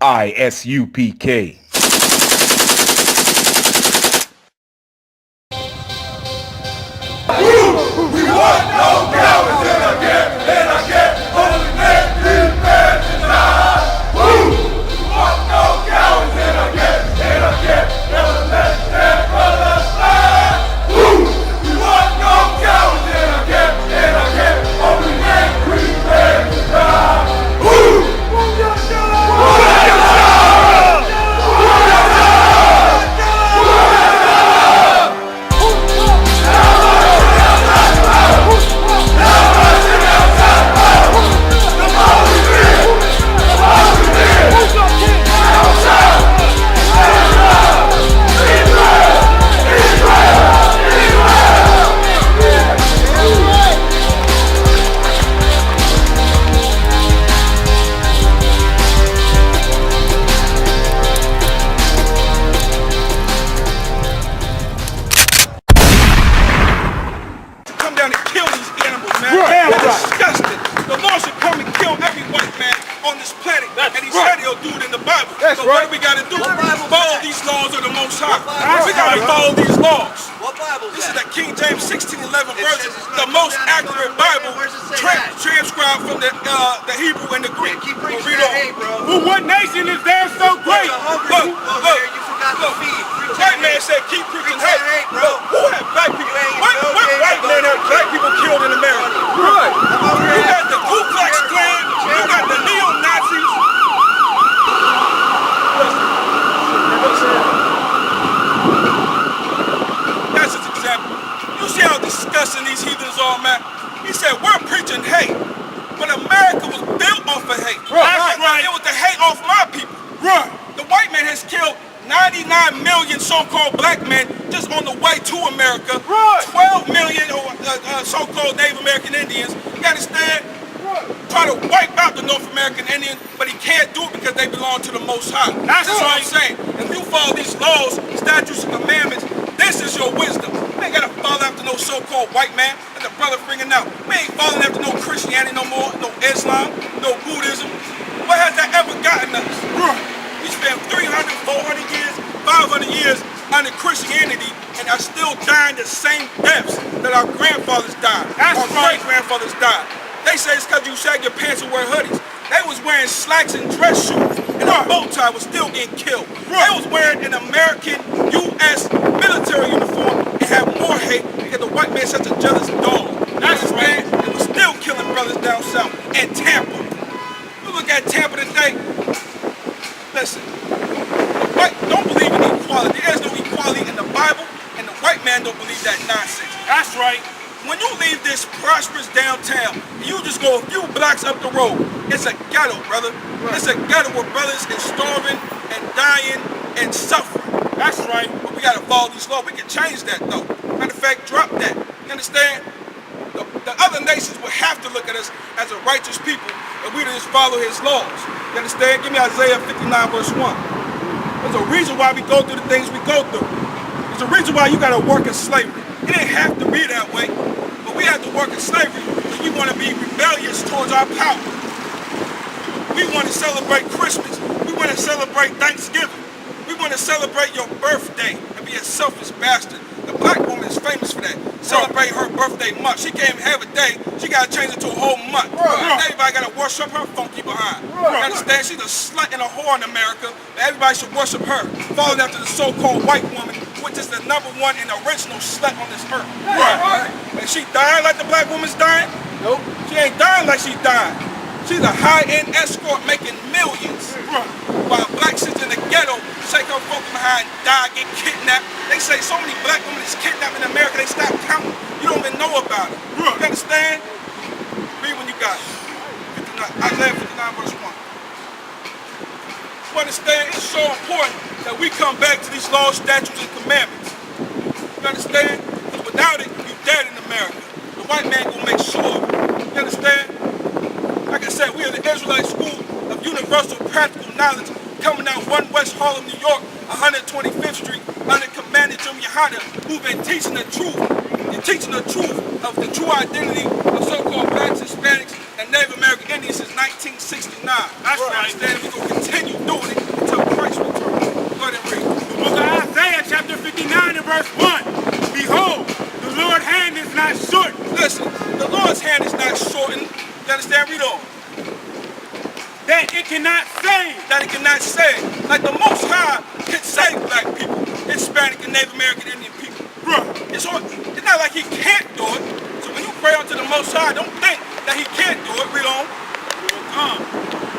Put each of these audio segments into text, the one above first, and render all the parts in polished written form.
I.S.U.P.K. We want no cowards in our camp, and our camp only make these men to die. We want no cowards in our camp, and our camp never let their brothers slide. We want no cowards in our camp, and our camp only make these men to die. So what do we got to do? Follow these laws of the Most High. We got to follow these laws. This is the King James 1611 version, the most accurate Bible transcribed from the Hebrew and the Greek. We'll read on. Well, what nation is there so great? Look. White man said keep preaching hate. Look, who had black people? What white man had black people killed in America? Right. You got the Ku Klux Klan. You got the neo-Nazis. That's just an example. You see how disgusting these heathens are, man? He said, we're preaching hate. But America was built off of hate. Right. It was the hate off my people. Right. The white man has killed 99 million so-called black men just on the way to America. Right. 12 million so-called Native American Indians. You understand? Try to wipe out the North American Indian, but he can't do it because they belong to the Most High. That's what I'm saying. If you follow these laws, statutes, and commandments, this is your wisdom. We ain't got to follow after no so-called white man, like the brother bringing out. We ain't following after no Christianity no more, no Islam, no Buddhism. What has that ever gotten us? We spent 300, 400 years, 500 years under Christianity, and are still dying the same deaths that our grandfathers died, our great-grandfathers died. They say it's because you sag your pants and wear hoodies. They was wearing slacks and dress shoes, and a bow tie was still getting killed. They was wearing an American U.S. military uniform and had more hate because the white man's such a jealous dog. That's right. It was still killing brothers down south and Tampa. You look at Tampa today. Listen, the white don't believe in equality. There's no equality in the Bible, and the white man don't believe that nonsense. That's right. When you leave this prosperous downtown, you just go a few blocks up the road, it's a ghetto, brother. It's a ghetto where brothers is starving and dying and suffering. That's right. But we gotta follow these laws. We can change that though. Matter of fact, drop that. You understand? The other nations will have to look at us as a righteous people, and we just follow his laws. You understand? Give me Isaiah 59 verse 1. There's a reason why we go through the things we go through. There's a reason why you gotta work in slavery. It didn't have to be that way, but we have to work in slavery because we want to be rebellious towards our power. We want to celebrate Christmas. We want to celebrate Thanksgiving. We want to celebrate your birthday and be a selfish bastard. The black woman is famous for that. Celebrate her birthday month. She can't even have a day. She got to change it to a whole month. Everybody got to worship her funky behind. You understand? She's a slut and a whore in America. Everybody should worship her. Following after the so-called white woman, which is the #1 and original slut on this earth. And she dying like the black woman's dying? Nope. She ain't dying like she's dying. She's a high-end escort making millions. While black sisters in the ghetto shake her funky behind, die, get kidnapped. They say so many black women is kidnapped in America, they stop counting. You don't even know about it. You understand? Read when you got it. Isaiah 59 verse 1. You understand? It's so important that we come back to these laws, statutes, and commandments. You understand? Because without it, you're dead in America. The white man gonna make sure of it. You understand? Like I said, we are the Israelite School of Universal Practical Knowledge, coming out 1 West Harlem, New York, 125th Street, under Commander GEN.YAHANNA, who've been teaching the truth. You're teaching the truth of the true identity of so-called blacks, Hispanics, and Native American Indians since 1969. That's right. We're going to continue doing it. that the Most High can save black people, Hispanic and Native American Indian people. Bro, it's not like he can't do it. So when you pray unto the Most High, don't think that he can't do it. Read on.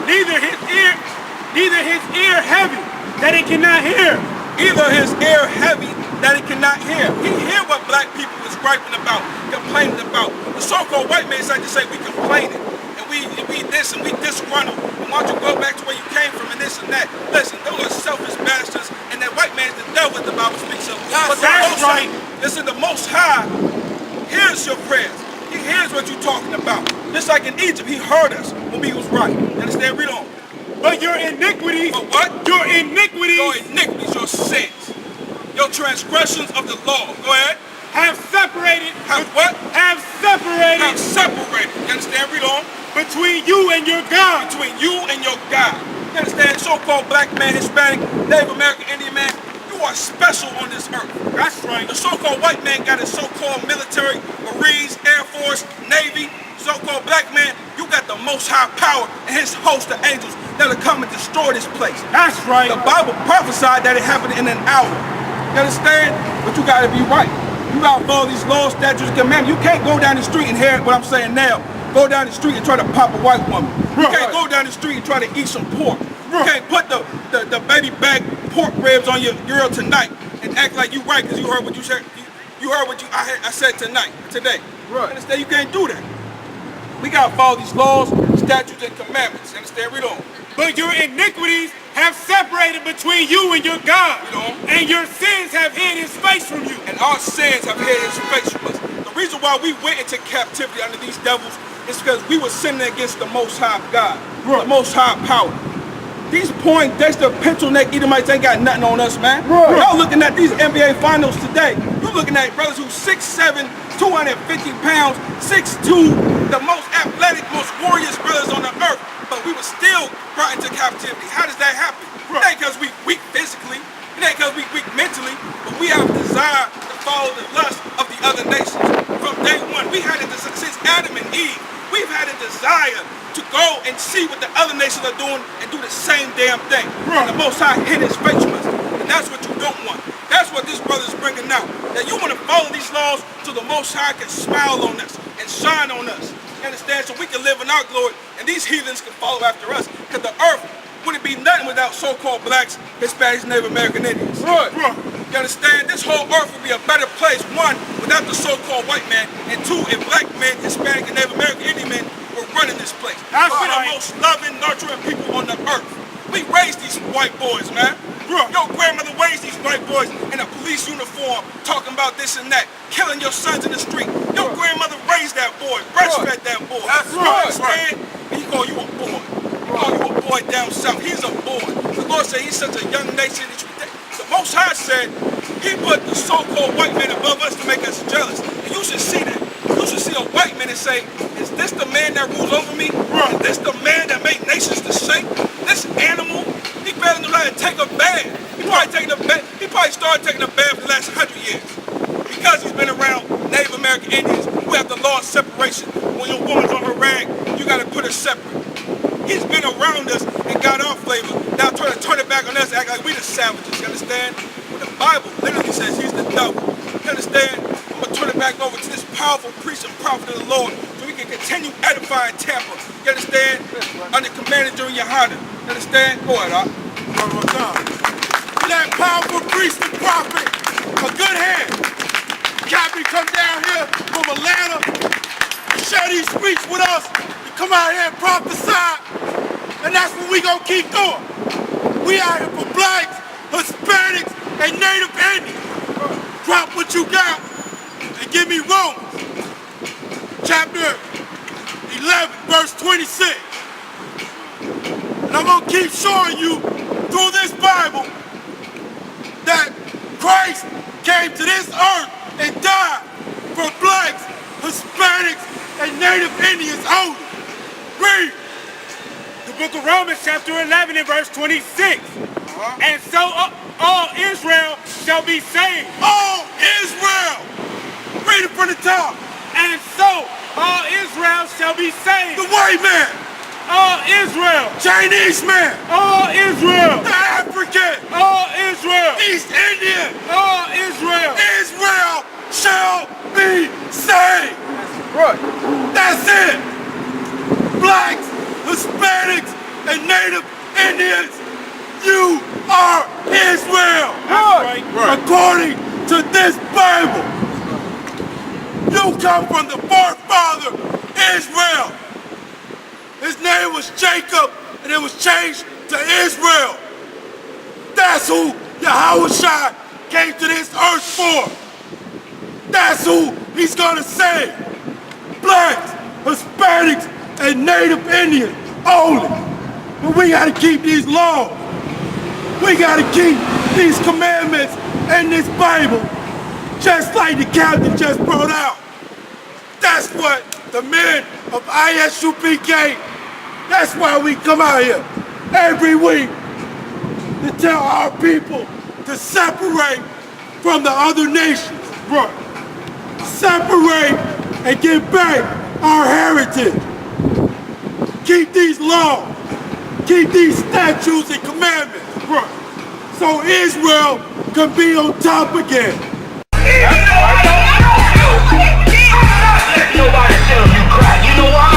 Neither his ear heavy that it cannot hear. Either his ear heavy that he cannot hear. He hear what black people is griping about, complaining about. The so-called white man like to say we complaining and we this and we disgruntled. And why don't you go back to where you came from and this and that? Listen, those are selfish bastards, and that white man's the devil that the Bible speaks of. But That's right. Listen, the Most High hears your prayers. He hears what you're talking about. Just like in Egypt, he heard us when we was right. You understand? Read on. But your iniquities, But what? your iniquities Your sins, your transgressions of the law. Go ahead. have separated. Have what? Have separated Have separated. You understand? Read on. between you and your God. Between you and your God. You understand? So-called black man, Hispanic, Native American, Indian man, you are special on this earth. That's right. The so-called white man got his so-called military, Marines, Air Force, Navy. So-called black man, you got the Most High power and his host of angels that'll come and destroy this place. That's right. The Bible prophesied that it happened in an hour. You understand? But you gotta be right. You gotta follow these laws, statutes, and commandments. You can't go down the street and hear what I'm saying now. Go down the street and try to pop a white woman. You can't go down the street and try to eat some pork. You can't put the baby back pork ribs on your girl tonight and act like you right because you heard what you said. You heard what I said today. Right. Understand? You can't do that. We gotta follow these laws, statutes, and commandments. You understand? Read on. But your iniquities have separated between you and your God. Read on. And your sins have hid his face from you. And our sins have hid his face from us. The reason why we went into captivity under these devils is because we were sinning against the Most High God, the Most High power. These Poindexter, pencil neck Edomites ain't got nothing on us, man. Y'all looking at these NBA finals today. You looking at brothers who 6'7", 250 pounds, 6'2", the most athletic, most warriors brothers on the earth. But we were still brought into captivity. How does that happen? It ain't because we weak physically. It ain't because we weak mentally. But we have a desire to follow the lust of the other nations. From day one, we had a desire, since Adam and Eve, we've had a desire to go and see what the other nations are doing and do the same damn thing. And the Most High hid his face from us. And that's what you don't want. That's what this brother is bringing out. That you want to follow these laws so the Most High can smile on us and shine on us. You understand? So we can live in our glory and these heathens can follow after us. Because the earth wouldn't be nothing without so-called blacks, Hispanics, Native American Indians. You understand? This whole earth would be a better place, one, without the so-called white man, and two, if black men, Hispanic, and Native American Indian men were running this place. We're the most loving, nurturing people on the earth. We raised these white boys, man. Your grandmother raised these white boys in a police uniform, talking about this and that, killing your sons in the street. Your grandmother raised that boy, breastfed that boy. That's right. And he called you a boy. He called you a boy down south. He's a boy. The Lord said he's such a young nation. The Most High said he put the so-called white man above us to make us jealous. And you should see that. You should see a white man and say, is this the man that rules over me? Is this the man that made nations to shake? This animal? He barely knew how to take a bath. He probably started taking a bath for the last 100 years. Because he's been around Native American Indians who have the law of separation. When your woman's on her rag, you gotta put her separate. He's been around us and got our flavor. Now trying to turn it back on us, act like we the savages, you understand? But the Bible literally says he's the devil. You understand? I'm gonna turn it back over to this powerful priest and prophet of the Lord so we can continue edifying Tampa. You understand? Under Commander GEN.YAHANNA. You understand? Go ahead, Doc. That powerful priest and prophet, a good hand. Captain come down here from Atlanta, share these streets with us, and come out here and prophesy. And that's what we gonna keep doing. We out here for blacks, Hispanics, and Native Indians. Drop what you got and give me Romans, chapter 11, verse 26. And I'm gonna keep showing you through this Bible that Christ came to this earth and died for blacks, Hispanics, and Native Indians only. Read. The book of Romans chapter 11 and verse 26. And so all Israel shall be saved. All Israel. Read it from the top. And so all Israel shall be saved. The white man. All Israel. Chinese man. All Israel. The African African, all Israel, East Indian, all Israel. Israel shall be saved. Right. That's it. Blacks, Hispanics, and Native Indians, you are Israel. That's right. According to this Bible. You come from the forefather Israel. His name was Jacob, and it was changed to Israel. That's who Yahushua came to this earth for. That's who he's gonna save. Blacks, Hispanics, and Native Indians only. But we gotta keep these laws. We gotta keep these commandments and this Bible, just like the captain just brought out. That's what the men of I.S.U.P.K, that's why we come out here every week to tell our people to separate from the other nations. Right. Separate and get back our heritage. Keep these laws. Keep these statutes and commandments. Right. So Israel can be on top again. Nobody tell you crack. You know why?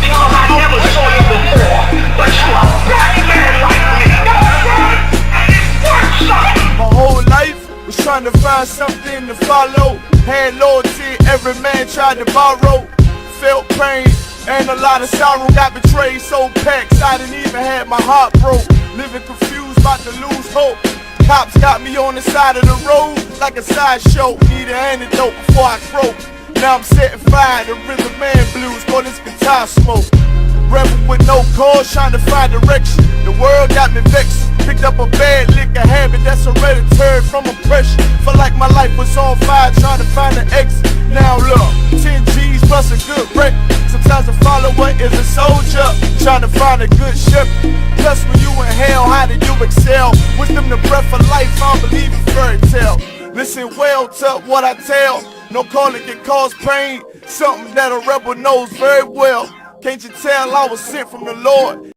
Because I never saw you before. But you a black man like me. And it works, son. My whole life was trying to find something to follow. Had loyalty, every man tried to borrow. Felt pain and a lot of sorrow. Got betrayed, so packed, I didn't even have my heart broke. Living confused, about to lose hope. Cops got me on the side of the road like a sideshow. Need an antidote before I croak. Now I'm setting fire to rhythm man blues for this guitar smoke. Rebel with no cause, trying to find direction. The world got me vexed. Picked up a bad liquor habit that's hereditary from oppression. Felt like my life was on fire, trying to find an exit. Now look, 10 G's plus a good wreck. Sometimes a follower is a soldier, trying to find a good shepherd. Plus when you in hell, how do you excel? Wisdom the breath of life, I don't believe in fairy tale. Listen well to what I tell. No calling can cause pain. Something that a rebel knows very well. Can't you tell I was sent from the Lord?